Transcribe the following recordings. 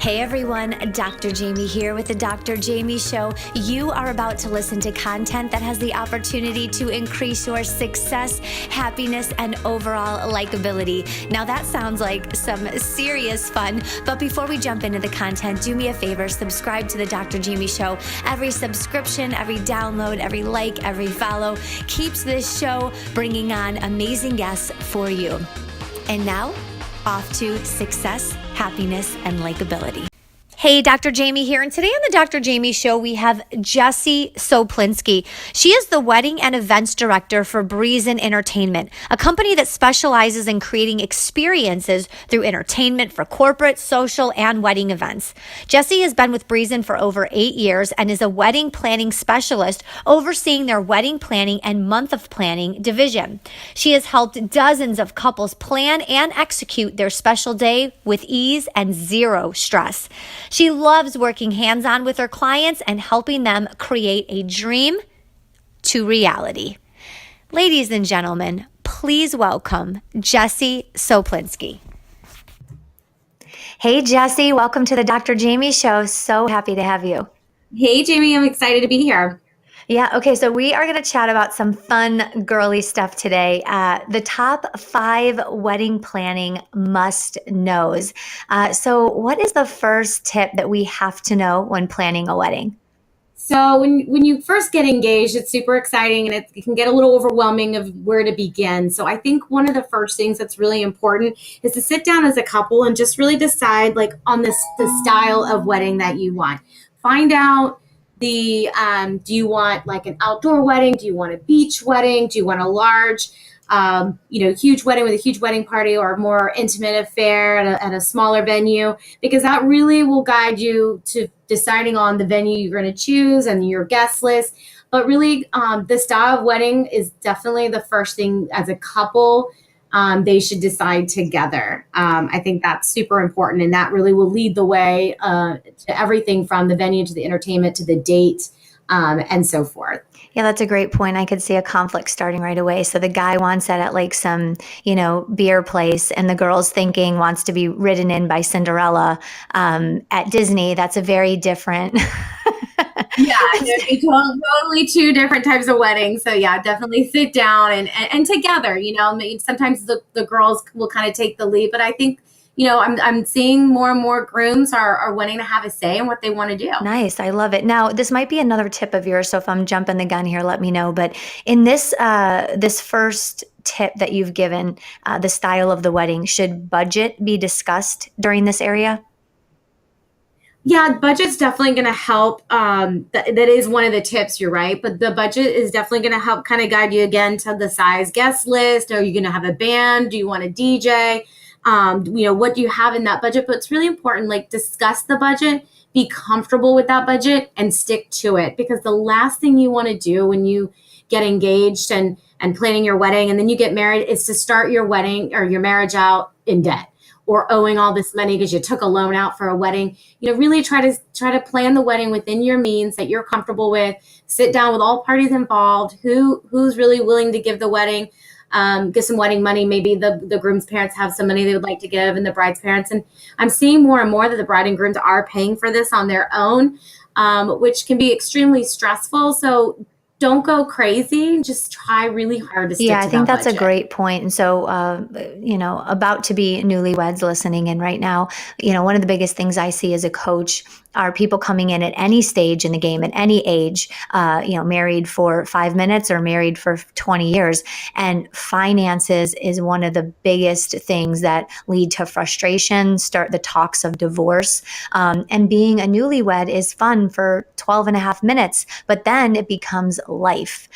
Hey everyone, Dr. Jaime here with the Dr. Jaime Show. You are about to listen to content that has the opportunity to increase your success, happiness, and overall likability. Now that sounds like some serious fun, but before we jump into the content, do me a favor, subscribe to the Dr. Jaime Show. Every subscription, every download, every like, every follow keeps this show bringing on amazing guests for you. And now, off to success, happiness, and likability. Hey, Dr. Jaime here, and today on the Dr. Jaime Show, we have Jessie Soplinski. She is the wedding and events director for Breezin Entertainment, a company that specializes in creating experiences through entertainment for corporate, social, and wedding events. Jessie has been with Breezin for over 8 years and is a wedding planning specialist overseeing their wedding planning and month of planning division. She has helped dozens of couples plan and execute their special day with ease and zero stress. She loves working hands-on with her clients and helping them create a dream to reality. Ladies and gentlemen, please welcome Jessie Soplinski. Hey, Jessie, welcome to the Dr. Jaime Show. So happy to have you. Hey, Jamie, I'm excited to be here. Yeah, okay, so we are going to chat about some fun, girly stuff today. The top 5 wedding planning must-knows. So what is the first tip that we have to know when planning a wedding? So when you first get engaged, it's super exciting and it can get a little overwhelming of where to begin. So I think one of the first things that's really important is to sit down as a couple and just really decide on the style of wedding that you want. Find out do you want like an outdoor wedding? Do you want a beach wedding? Do you want a large, huge wedding with a huge wedding party, or a more intimate affair at a smaller venue? Because that really will guide you to deciding on the venue you're going to choose and your guest list. But really, the style of wedding is definitely the first thing as a couple they should decide together. I think that's super important, and that really will lead the way to everything from the venue to the entertainment to the date and so forth. Yeah, that's a great point. I could see a conflict starting right away. So the guy wants that at like some, beer place, and the girl's thinking wants to be ridden in by Cinderella at Disney. That's a very different. Yeah, it's totally 2 different types of weddings. So yeah, definitely sit down and together, sometimes the girls will kind of take the lead, but I think, I'm seeing more and more grooms are wanting to have a say in what they want to do. Nice. I love it. Now, this might be another tip of yours, so if I'm jumping the gun here, let me know. But in this first tip that you've given, the style of the wedding, should budget be discussed during this area? Yeah, budget's definitely going to help. That is one of the tips, you're right. But the budget is definitely going to help kind of guide you again to the size guest list. Are you going to have a band? Do you want a DJ? What do you have in that budget? But it's really important, discuss the budget, be comfortable with that budget, and stick to it. Because the last thing you want to do when you get engaged and planning your wedding and then you get married is to start your wedding or your marriage out in debt, or owing all this money because you took a loan out for a wedding. Really try to plan the wedding within your means that you're comfortable with. Sit down with all parties involved. Who's really willing to give the wedding, give some wedding money. Maybe the groom's parents have some money they would like to give, and the bride's parents. And I'm seeing more and more that the bride and grooms are paying for this on their own, which can be extremely stressful. So don't go crazy. Just try really hard to stick to that budget. Yeah, I think that's a great point. And so, about to be newlyweds listening in right now, one of the biggest things I see as a coach are people coming in at any stage in the game, at any age, married for 5 minutes or married for 20 years. And finances is one of the biggest things that lead to frustration, start the talks of divorce. And being a newlywed is fun for 12 and a half minutes, but then it becomes life.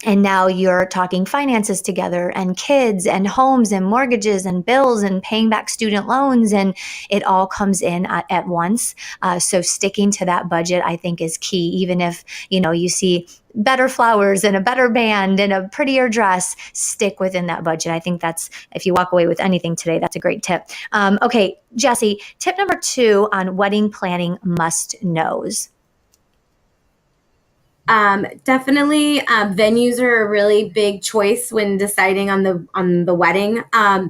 And now you're talking finances together, and kids and homes and mortgages and bills and paying back student loans, and it all comes in at once. So sticking to that budget, I think, is key. Even if, you see better flowers and a better band and a prettier dress, stick within that budget. I think that's, if you walk away with anything today, that's a great tip. Okay, Jessie, tip number 2 on wedding planning must-knows. Definitely, venues are a really big choice when deciding on the wedding.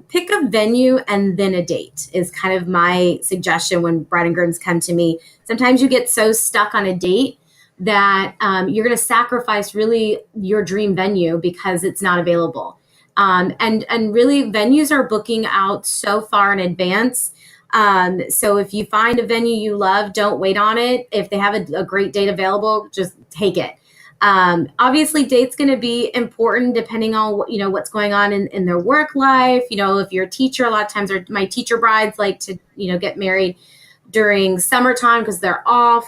Pick a venue and then a date is kind of my suggestion when bride and grooms come to me. Sometimes you get so stuck on a date that you're going to sacrifice really your dream venue because it's not available. And really, venues are booking out so far in advance. So if you find a venue you love, don't wait on it. If they have a great date available, just take it. Obviously, date's going to be important depending on what's going on in their work life. If you're a teacher, a lot of times my teacher brides like to get married during summertime because they're off.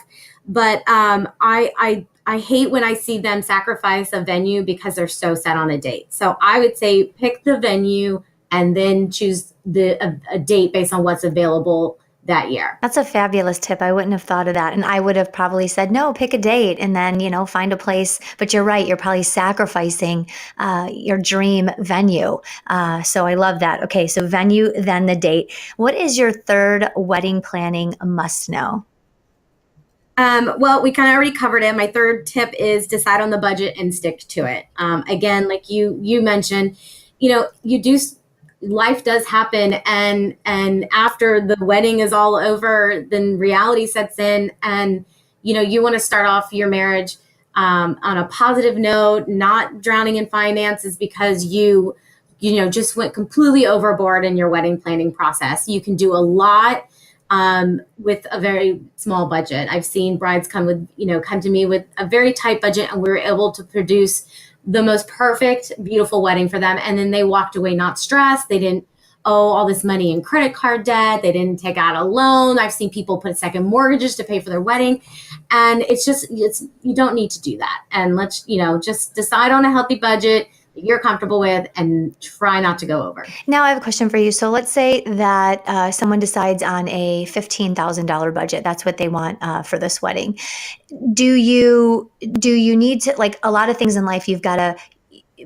But I hate when I see them sacrifice a venue because they're so set on a date. So I would say pick the venue and then choose a date based on what's available that year. That's a fabulous tip. I wouldn't have thought of that. And I would have probably said, no, pick a date and then, find a place. But you're right. You're probably sacrificing your dream venue. So I love that. Okay. So venue, then the date. What is your third wedding planning must know? Well, we kind of already covered it. My third tip is decide on the budget and stick to it. Again, like you mentioned, you do life does happen, and after the wedding is all over, then reality sets in, and you want to start off your marriage on a positive note, not drowning in finances because just went completely overboard in your wedding planning process. You can do a lot with a very small budget. I've seen brides come to me with a very tight budget, and we were able to produce the most perfect, beautiful wedding for them. And then they walked away not stressed. They didn't owe all this money in credit card debt. They didn't take out a loan. I've seen people put second mortgages to pay for their wedding. And you don't need to do that. And let's, just decide on a healthy budget that you're comfortable with and try not to go over. Now I have a question for you. So let's say that someone decides on a $15,000 budget. That's what they want for this wedding. Do you need to, like a lot of things in life, you've got to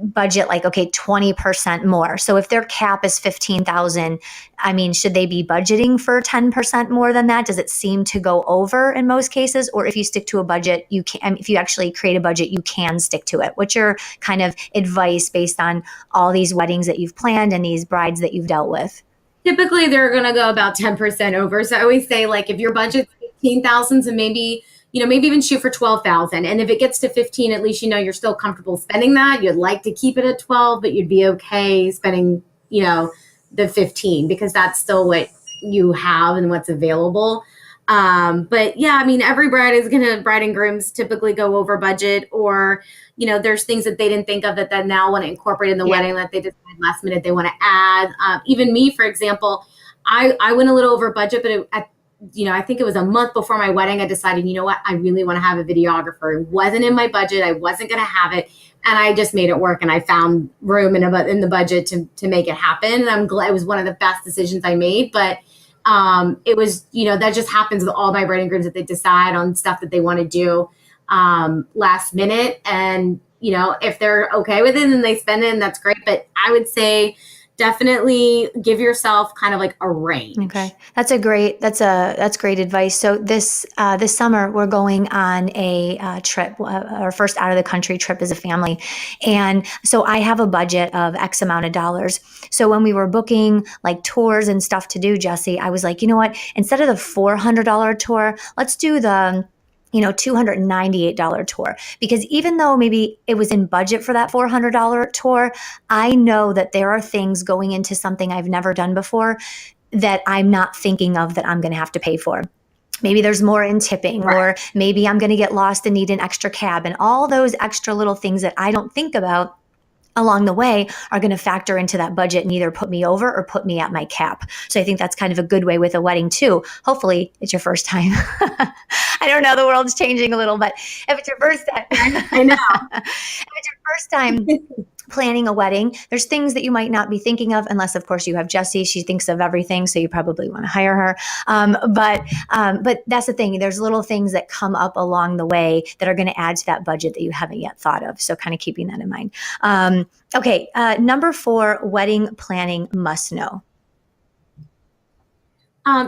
budget like, okay, 20% more. So if their cap is 15,000, I mean, should they be budgeting for 10% more than that? Does it seem to go over in most cases? Or if you stick to a budget, you can, if you actually create a budget, you can stick to it. What's your kind of advice based on all these weddings that you've planned and these brides that you've dealt with? Typically they're going to go about 10% over. So I always say, like, if your budget's 15,000, so maybe even shoot for 12,000. And if it gets to 15, at least you're still comfortable spending that. You'd like to keep it at 12, but you'd be okay spending, the 15 because that's still what you have and what's available. But yeah, I mean, every bride and grooms typically go over budget, or, there's things that they didn't think of that they now want to incorporate in the wedding that they decided last minute they want to add. Even me, for example, I went a little over budget, but I think it was a month before my wedding, I decided, I really want to have a videographer. It wasn't in my budget. I wasn't going to have it. And I just made it work. And I found room in the budget to make it happen. And I'm glad it was one of the best decisions I made. But it was, that just happens with all my bride and grooms, that they decide on stuff that they want to do last minute. And, if they're okay with it and they spend it, and that's great. But I would say, definitely give yourself kind of like a range. Okay. That's great advice. So this summer we're going on a trip, our first out of the country trip as a family. And so I have a budget of X amount of dollars. So when we were booking like tours and stuff to do, Jessie, I was like, you know what, instead of the $400 tour, let's do the $298 tour, because even though maybe it was in budget for that $400 tour, I know that there are things going into something I've never done before that I'm not thinking of that I'm going to have to pay for. Maybe there's more in tipping, or maybe I'm going to get lost and need an extra cab, and all those extra little things that I don't think about along the way are going to factor into that budget and either put me over or put me at my cap. So I think that's kind of a good way with a wedding too. Hopefully it's your first time. I don't know, the world's changing a little, but if it's your first time, I know. If it's your first time planning a wedding, there's things that you might not be thinking of, unless of course you have Jessie. She thinks of everything, so you probably want to hire her. But that's the thing. There's little things that come up along the way that are going to add to that budget that you haven't yet thought of. So kind of keeping that in mind. Okay, number 4, wedding planning must know.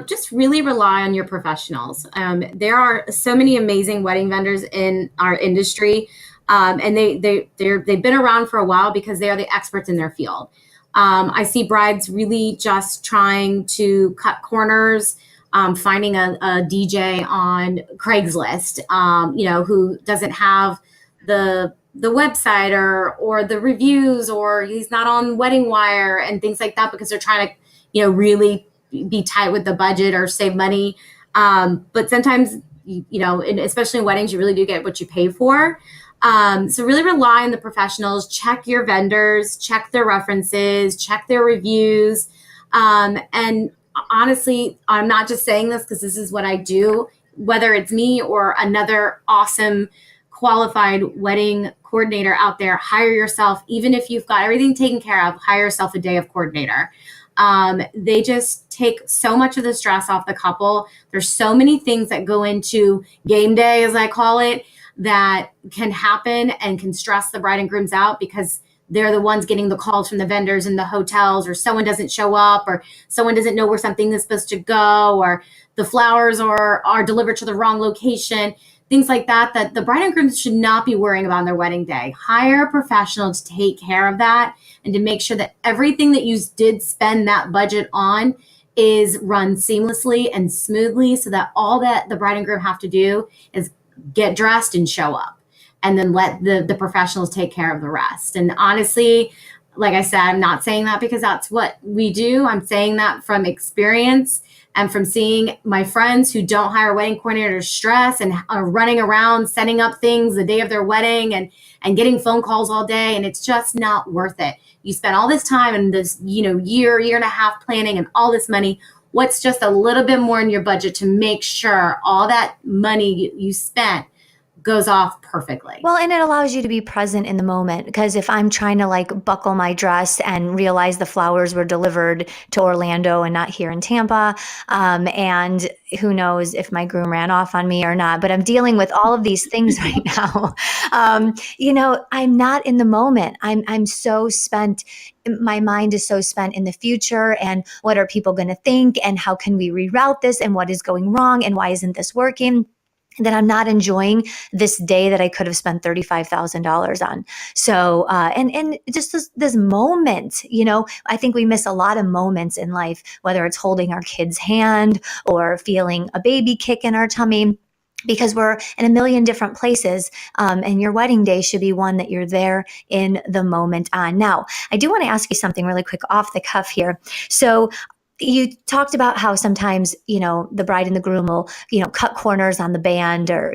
Just really rely on your professionals. There are so many amazing wedding vendors in our industry, and they've been around for a while because they are the experts in their field. I see brides really just trying to cut corners, finding a DJ on Craigslist, who doesn't have the website or the reviews, or he's not on Wedding Wire and things like that, because they're trying to, really be tight with the budget or save money. But sometimes, and especially in weddings, you really do get what you pay for. So really rely on the professionals, check your vendors, check their references, check their reviews. And honestly, I'm not just saying this because this is what I do, whether it's me or another awesome qualified wedding coordinator out there, hire yourself. Even if you've got everything taken care of, hire yourself a day of coordinator. They just take so much of the stress off the couple. There's so many things that go into game day, as I call it, that can happen and can stress the bride and grooms out, because they're the ones getting the calls from the vendors and the hotels, or someone doesn't show up, or someone doesn't know where something is supposed to go, or the flowers are delivered to the wrong location. Things like that the bride and groom should not be worrying about on their wedding day. Hire a professional to take care of that and to make sure that everything that you did spend that budget on is run seamlessly and smoothly, so that all that the bride and groom have to do is get dressed and show up, and then let the professionals take care of the rest. And honestly, like I said, I'm not saying that because that's what we do. I'm saying that from experience and from seeing my friends who don't hire wedding coordinators stress and are running around setting up things the day of their wedding and getting phone calls all day. And it's just not worth it. You spend all this time and this, year and a half planning and all this money. What's just a little bit more in your budget to make sure all that money you spent goes off perfectly. Well, and it allows you to be present in the moment, because if I'm trying to buckle my dress and realize the flowers were delivered to Orlando and not here in Tampa, and who knows if my groom ran off on me or not, but I'm dealing with all of these things right now. I'm not in the moment. I'm so spent. My mind is so spent in the future, and what are people going to think, and how can we reroute this, and what is going wrong, and why isn't this working? That I'm not enjoying this day that I could have spent $35,000 on. So, and just this moment, I think we miss a lot of moments in life, whether it's holding our kid's hand or feeling a baby kick in our tummy, because we're in a million different places. And your wedding day should be one that you're there in the moment on. Now, I do want to ask you something really quick off the cuff here. So, you talked about how sometimes, the bride and the groom will, cut corners on the band, or,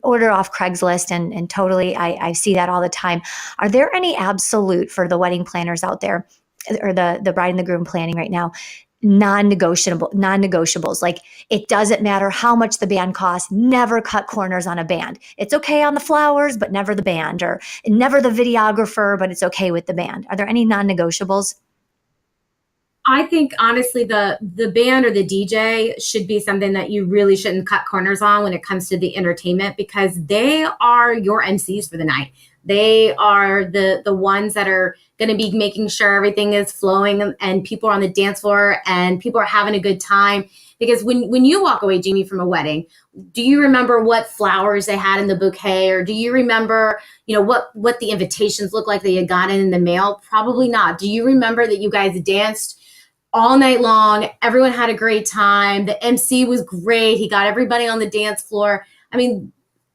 order off Craigslist, and totally, I see that all the time. Are there any absolute, for the wedding planners out there, or the bride and the groom planning right now, non-negotiables? Like, it doesn't matter how much the band costs, never cut corners on a band. It's okay on the flowers, but never the band, or never the videographer, but it's okay with the band. Are there any non-negotiables? I think honestly, the band or the DJ should be something that you really shouldn't cut corners on when it comes to the entertainment, because they are your MCs for the night. They are the ones that are going to be making sure everything is flowing and people are on the dance floor and people are having a good time. Because when you walk away, Jamie, from a wedding, do you remember what flowers they had in the bouquet? Or do you remember, what the invitations looked like that you got in the mail? Probably not. Do you remember that you guys danced all night long? Everyone had a great time. The MC was great. He got everybody on the dance floor. I mean,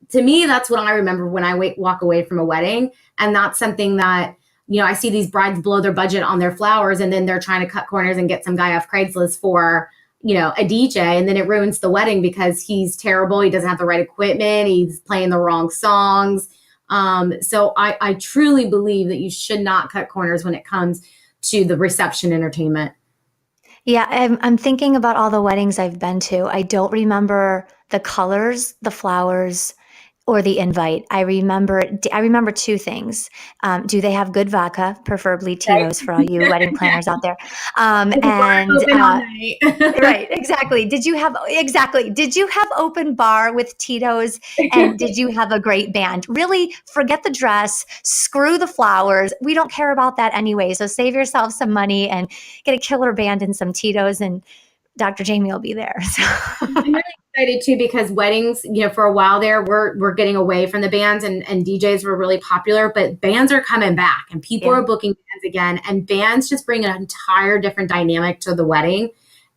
to me, that's what I remember when I walk away from a wedding. And that's something that, I see these brides blow their budget on their flowers, and then they're trying to cut corners and get some guy off Craigslist for, a DJ. And then it ruins the wedding because he's terrible. He doesn't have the right equipment. He's playing the wrong songs. So I truly believe that you should not cut corners when it comes to the reception entertainment. Yeah, I'm thinking about all the weddings I've been to. I don't remember the colors, the flowers, or the invite. I remember two things. Do they have good vodka, preferably Tito's, for all you wedding planners out there? Right, exactly. Did you have open bar with Tito's, and did you have a great band? Really, forget the dress, screw the flowers. We don't care about that anyway. So save yourself some money and get a killer band and some Tito's, and Dr. Jaime will be there. So. I'm really excited too, because weddings, for a while there, we're getting away from the bands, and DJs were really popular, but bands are coming back and people are booking bands again, and bands just bring an entire different dynamic to the wedding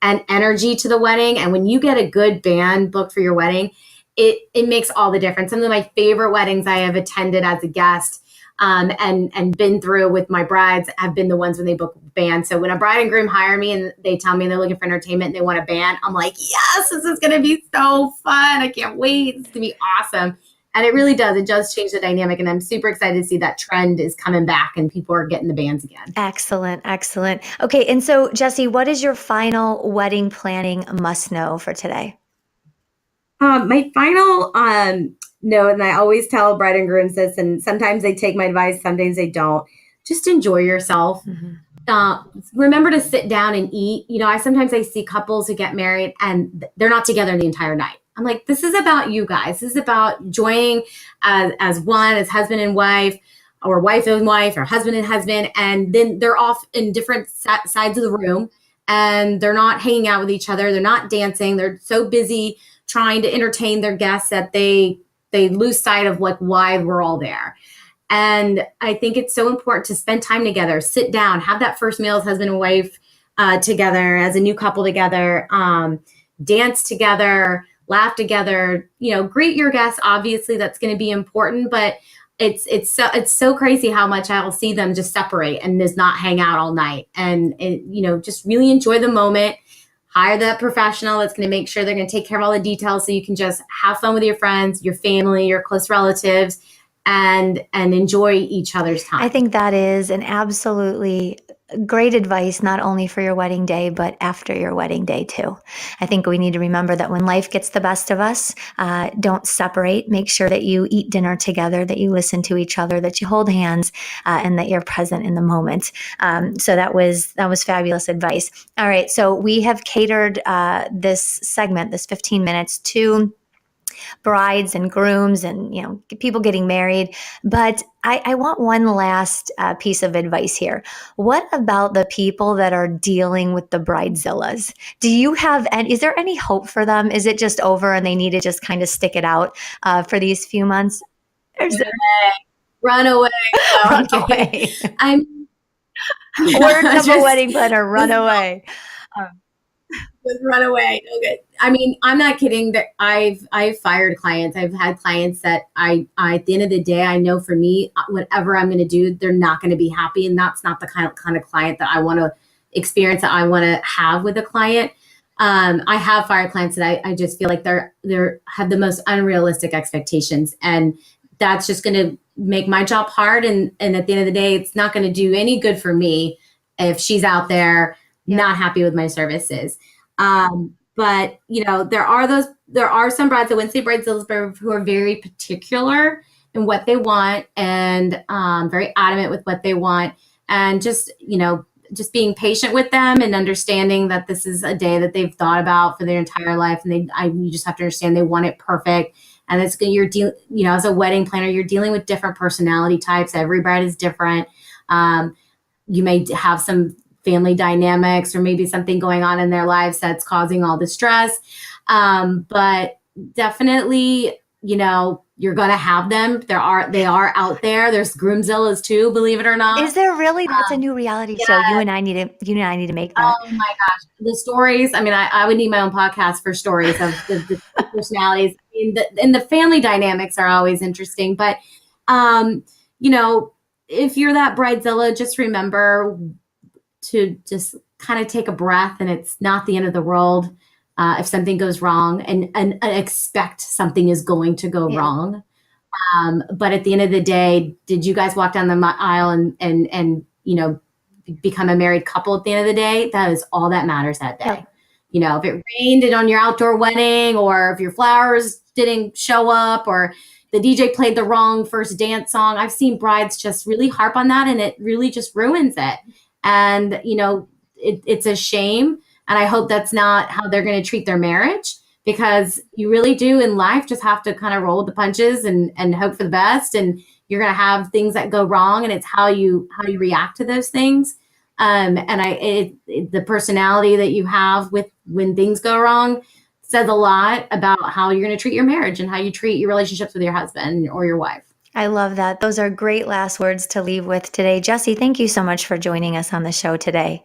and energy to the wedding. And when you get a good band booked for your wedding, it makes all the difference. Some of my favorite weddings I have attended as a guest, and been through with my brides, have been the ones when they book bands. So when a bride and groom hire me and they tell me they're looking for entertainment and they want a band, I'm like, yes, this is going to be so fun. I can't wait. It's going to be awesome. And it really does. It does change the dynamic. And I'm super excited to see that trend is coming back and people are getting the bands again. Excellent. Excellent. Okay. And so, Jessie, what is your final wedding planning must know for today? My final note, and I always tell bride and grooms this, and sometimes they take my advice, sometimes they don't. Just enjoy yourself. Remember to sit down and eat. Sometimes I see couples who get married and they're not together the entire night. I'm like, this is about you guys. This is about joining as one, as husband and wife, or wife and wife, or husband and husband. And then they're off in different sides of the room and they're not hanging out with each other. They're not dancing. They're so busy trying to entertain their guests that they lose sight of why we're all there. And I think it's so important to spend time together, sit down, have that first meal as husband and wife together, as a new couple together, dance together, laugh together, greet your guests. Obviously that's going to be important, but it's so crazy how much I'll see them just separate and just not hang out all night. And just really enjoy the moment. Hire that professional that's going to make sure they're going to take care of all the details so you can just have fun with your friends, your family, your close relatives, and enjoy each other's time. I think that is an absolutely great advice, not only for your wedding day, but after your wedding day too. I think we need to remember that when life gets the best of us, don't separate. Make sure that you eat dinner together, that you listen to each other, that you hold hands, and that you're present in the moment. So that was fabulous advice. All right. So we have catered this segment, this 15 minutes, to brides and grooms and people getting married, but I want one last piece of advice here. What about the people that are dealing with the bridezillas? Do you have, and is there any hope for them? Is it just over and they need to just kind of stick it out for these few months? Run away. No, Run away. Words of a wedding planner, run away. Just run away. Okay. I mean, I'm not kidding. That I've fired clients. I've had clients that I at the end of the day, I know for me, whatever I'm going to do, they're not going to be happy, and that's not the kind of client that I want to experience, that I want to have with a client. I have fired clients that I just feel like they're have the most unrealistic expectations, and that's just going to make my job hard. And at the end of the day, it's not going to do any good for me if she's out there not happy with my services. But there are some brides, I wouldn't say bridezillas, but who are very particular in what they want, and very adamant with what they want, and just being patient with them and understanding that this is a day that they've thought about for their entire life, and you just have to understand they want it perfect. And it's as a wedding planner, you're dealing with different personality types. Every bride is different. You may have some family dynamics or maybe something going on in their lives that's causing all the stress. But definitely, you're going to have them. They are out there. There's groomzillas too, believe it or not. Is there really? That's a new reality show. You and I need to make that. Oh my gosh. The stories. I mean, I would need my own podcast for stories of the personalities. And the family dynamics are always interesting. But, if you're that bridezilla, just remember to just kind of take a breath, and it's not the end of the world if something goes wrong, and expect something is going to go wrong. But at the end of the day, did you guys walk down the aisle and become a married couple at the end of the day? That is all that matters that day. If it rained on your outdoor wedding, or if your flowers didn't show up, or the DJ played the wrong first dance song, I've seen brides just really harp on that, and it really just ruins it. And, it's a shame. And I hope that's not how they're going to treat their marriage, because you really do in life just have to kind of roll with the punches and hope for the best. And you're going to have things that go wrong, and it's how you react to those things. The personality that you have with when things go wrong says a lot about how you're going to treat your marriage and how you treat your relationships with your husband or your wife. I love that. Those are great last words to leave with today. Jessie, thank you so much for joining us on the show today.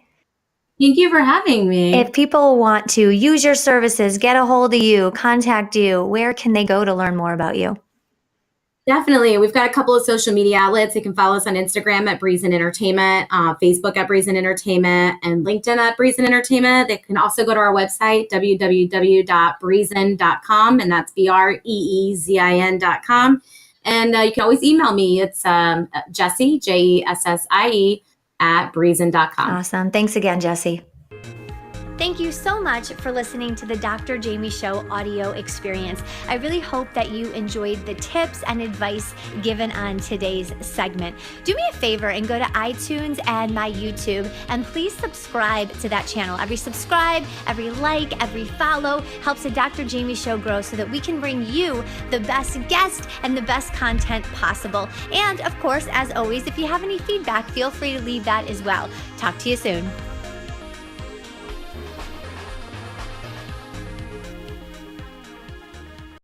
Thank you for having me. If people want to use your services, get a hold of you, contact you, where can they go to learn more about you? Definitely. We've got a couple of social media outlets. They can follow us on Instagram at Breezin Entertainment, Facebook at Breezin Entertainment, and LinkedIn at Breezin Entertainment. They can also go to our website, www.breezin.com, and that's BREEZIN.com. And you can always email me. It's Jessie, JESSIE, at breezin.com. Awesome. Thanks again, Jessie. Thank you so much for listening to the Dr. Jaime Show audio experience. I really hope that you enjoyed the tips and advice given on today's segment. Do me a favor and go to iTunes and my YouTube, and please subscribe to that channel. Every subscribe, every like, every follow helps the Dr. Jaime Show grow so that we can bring you the best guest and the best content possible. And of course, as always, if you have any feedback, feel free to leave that as well. Talk to you soon.